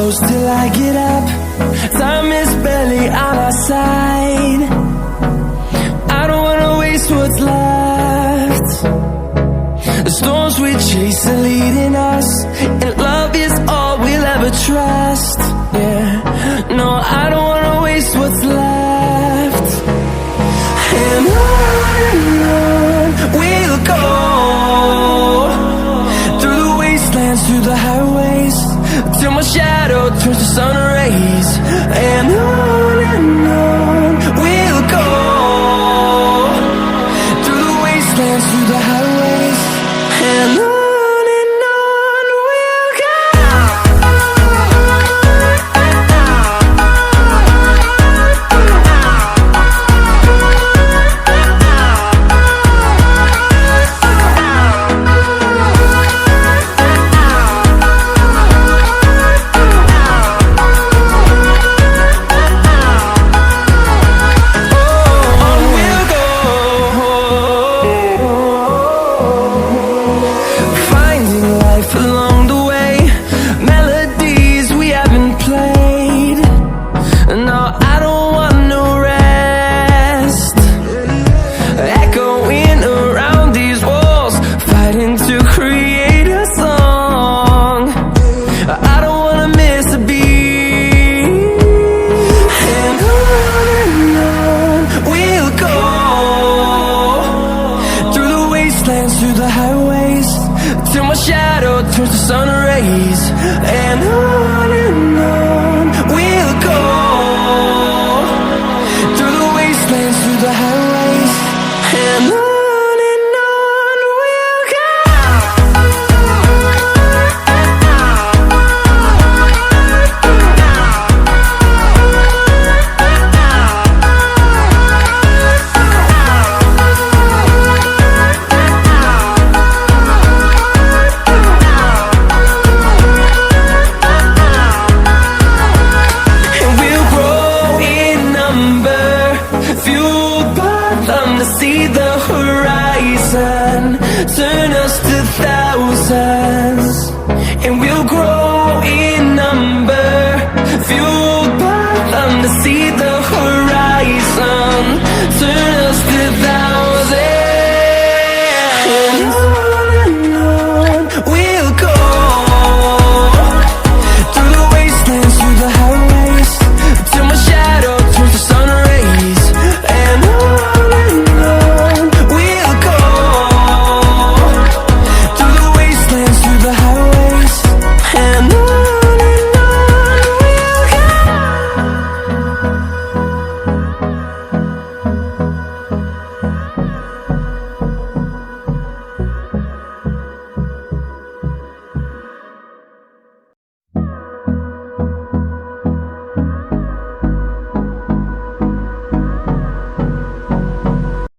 close till I get up. Time is barely on our side. I don't wanna waste what's left. The storms we chase are leading us, and love is all we'll ever trust. Yeah, no, I don't wanna waste what's left. And on we'll go, through the wastelands, through the highways, till my shadow turns to sun rays. And on we'll go, through the wastelands, through the highways, and on we'll go. Through the highways, till my shadow turns to sun rays. And on we'll go, through the wastelands, through the highways, and on we'll go. See the horizon, turn us to thousands, and we'll grow in number, fueled by them to see the horizon, turn